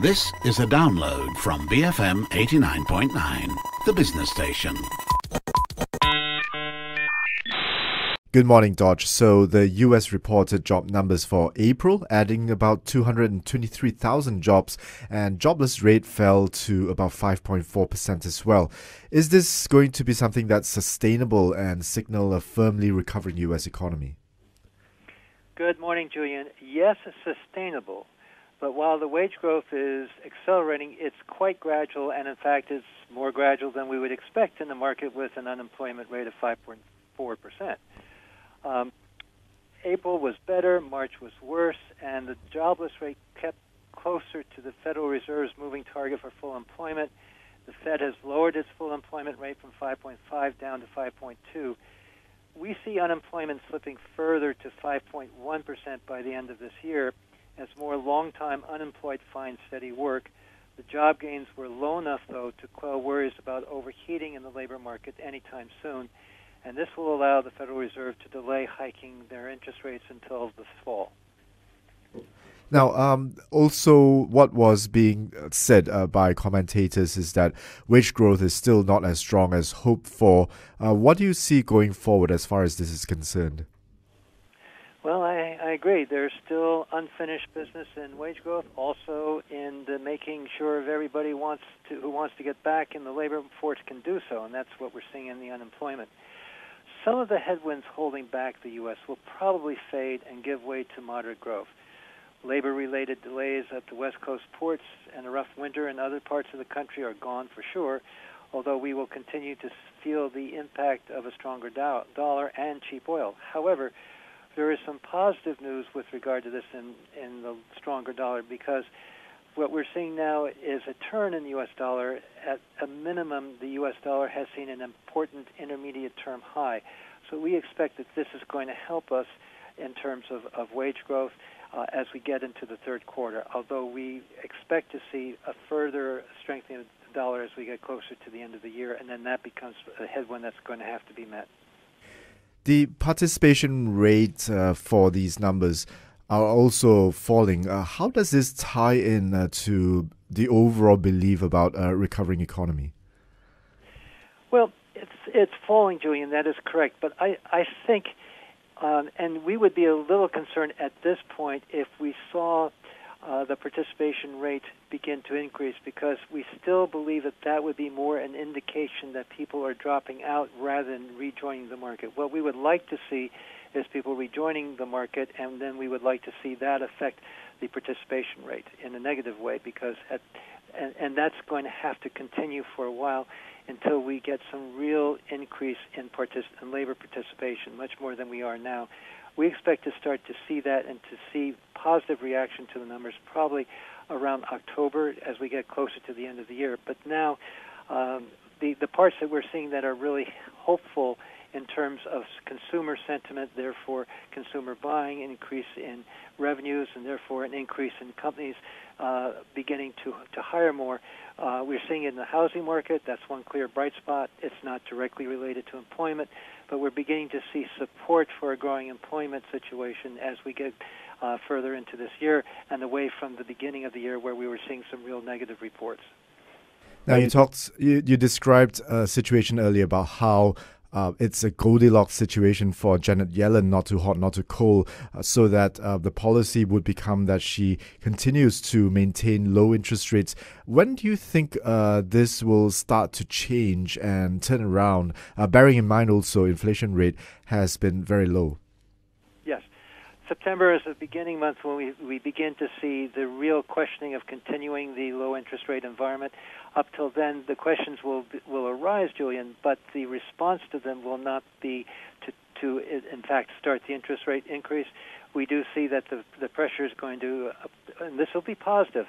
This is a download from BFM 89.9, the business station. Good morning, Dodge. So the U.S. reported job numbers for April, adding about 223,000 jobs, and jobless rate fell to about 5.4% as well. Is this going to be something that's sustainable and signal a firmly recovering U.S. economy? Good morning, Julian. Yes, it's sustainable. But while the wage growth is accelerating, it's quite gradual, and in fact, it's more gradual than we would expect in the market with an unemployment rate of 5.4%. April was better, March was worse, and the jobless rate kept closer to the Federal Reserve's moving target for full employment. The Fed has lowered its full employment rate from 5.5 down to 5.2. We see unemployment slipping further to 5.1% by the end of this year as more long-time unemployed find steady work. The job gains were low enough, though, to quell worries about overheating in the labor market anytime soon, and this will allow the Federal Reserve to delay hiking their interest rates until this fall. Now, also what was being said by commentators is that wage growth is still not as strong as hoped for. What do you see going forward as far as this is concerned? Well, I agree. There's still unfinished business in wage growth, also in the making sure everybody who wants to get back in the labor force can do so, and that's what we're seeing in the unemployment. Some of the headwinds holding back the U.S. will probably fade and give way to moderate growth. Labor-related delays at the West Coast ports and a rough winter in other parts of the country are gone for sure, although we will continue to feel the impact of a stronger dollar and cheap oil. However, there is some positive news with regard to this in the stronger dollar, because what we're seeing now is a turn in the U.S. dollar. At a minimum, the U.S. dollar has seen an important intermediate-term high. So we expect that this is going to help us in terms of wage growth as we get into the third quarter, although we expect to see a further strengthening of the dollar as we get closer to the end of the year, and then that becomes a headwind that's going to have to be met. The participation rate for these numbers are also falling. How does this tie in to the overall belief about a recovering economy? Well, it's falling, Julian. That is correct. But I think, and we would be a little concerned at this point if we saw the participation rate begin to increase, because we still believe that would be more an indication that people are dropping out rather than rejoining the market. What we would like to see is people rejoining the market, and then we would like to see that affect the participation rate in a negative way, because and that's going to have to continue for a while until we get some real increase in labor participation, much more than we are now. We expect to start to see that and to see positive reaction to the numbers probably around October as we get closer to the end of the year. But now the parts that we're seeing that are really hopeful in terms of consumer sentiment, therefore consumer buying, an increase in revenues, and therefore an increase in companies beginning to hire more. We're seeing it in the housing market. That's one clear bright spot. It's not directly related to employment, but we're beginning to see support for a growing employment situation as we get further into this year and away from the beginning of the year where we were seeing some real negative reports. Now, you described a situation earlier about how it's a Goldilocks situation for Janet Yellen, not too hot, not too cold, so that the policy would become that she continues to maintain low interest rates. When do you think this will start to change and turn around, bearing in mind also inflation rate has been very low? Yes. September is the beginning month when we begin to see the real questioning of continuing the low interest rate environment. Up till then, the questions will arise, Julian, but the response to them will not be to in fact start the interest rate increase. We do see that the pressure is going to, and this will be positive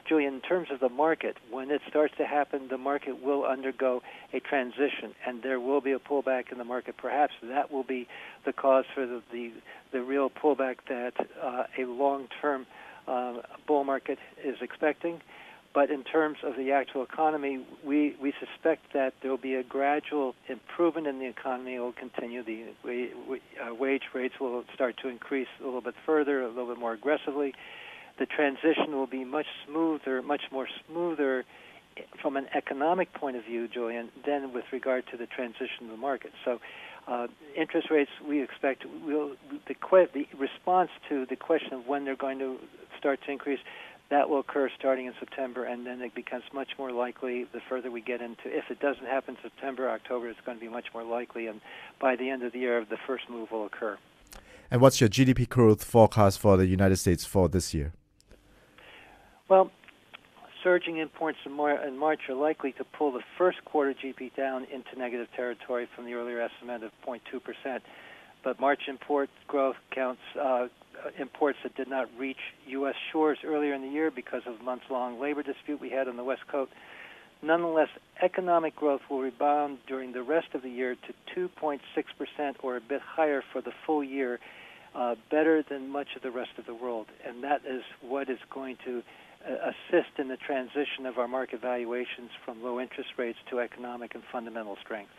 Julian, in terms of the market. When it starts to happen, the market will undergo a transition, and there will be a pullback in the market. Perhaps that will be the cause for the real pullback that a long-term bull market is expecting. But in terms of the actual economy, we suspect that there will be a gradual improvement in the economy. It will continue. The wage rates will start to increase a little bit further, a little bit more aggressively. the transition will be much more smoother from an economic point of view, Julian, than with regard to the transition of the market. So interest rates, we expect, the response to the question of when they're going to start to increase, that will occur starting in September, and then it becomes much more likely the further we get into. If it doesn't happen in September, October, it's going to be much more likely, and by the end of the year, the first move will occur. And what's your GDP growth forecast for the United States for this year? Well, surging imports in March are likely to pull the first quarter GDP down into negative territory from the earlier estimate of 0.2%. But March import growth counts imports that did not reach U.S. shores earlier in the year because of a months-long labor dispute we had on the West Coast. Nonetheless, economic growth will rebound during the rest of the year to 2.6% or a bit higher for the full year, better than much of the rest of the world. And that is what is going to assist in the transition of our market valuations from low interest rates to economic and fundamental strength.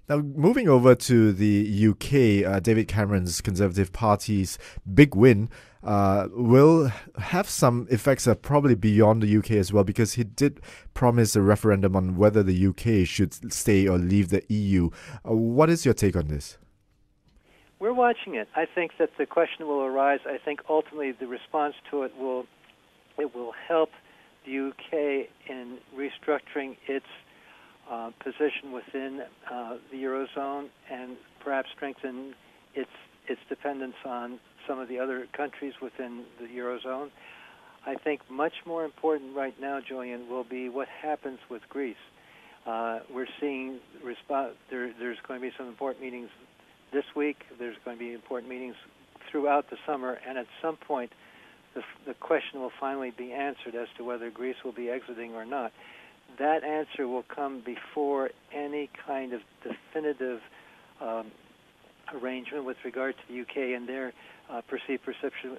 Now, moving over to the UK, David Cameron's Conservative Party's big win will have some effects probably beyond the UK as well, because he did promise a referendum on whether the UK should stay or leave the EU. What is your take on this? We're watching it. I think that the question will arise. I think ultimately the response to it will help the UK in restructuring its position within the Eurozone and perhaps strengthen its dependence on some of the other countries within the Eurozone. I think much more important right now, Julian, will be what happens with Greece. We're seeing there's going to be some important meetings this week. There's going to be important meetings throughout the summer, and at some point the question will finally be answered as to whether Greece will be exiting or not. That answer will come before any kind of definitive arrangement with regard to the UK and their perceived position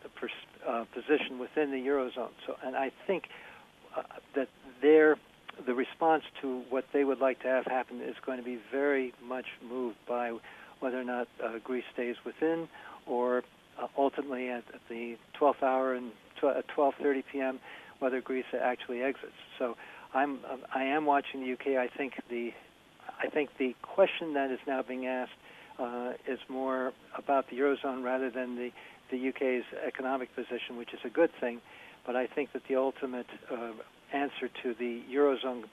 within the Eurozone. So, and I think that the response to what they would like to have happen is going to be very much moved by whether or not Greece stays within, or ultimately at the 12th hour and at 12:30 p.m. whether Greece actually exits. So I am watching the UK. I think the question that is now being asked is more about the Eurozone rather than the UK's economic position, which is a good thing. But I think that the ultimate answer to the Eurozone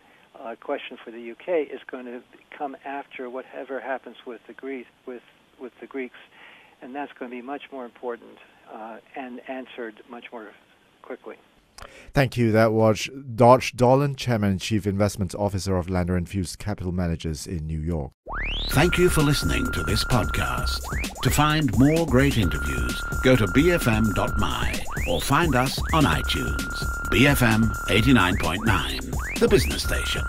question for the UK is going to come after whatever happens with the Greeks, and that's going to be much more important and answered much more quickly. Thank you. That was Dodge Dolan, Chairman and Chief Investment Officer of Lander & Fuse Capital Managers in New York. Thank you for listening to this podcast. To find more great interviews, go to bfm.my or find us on iTunes. BFM 89.9, the business station.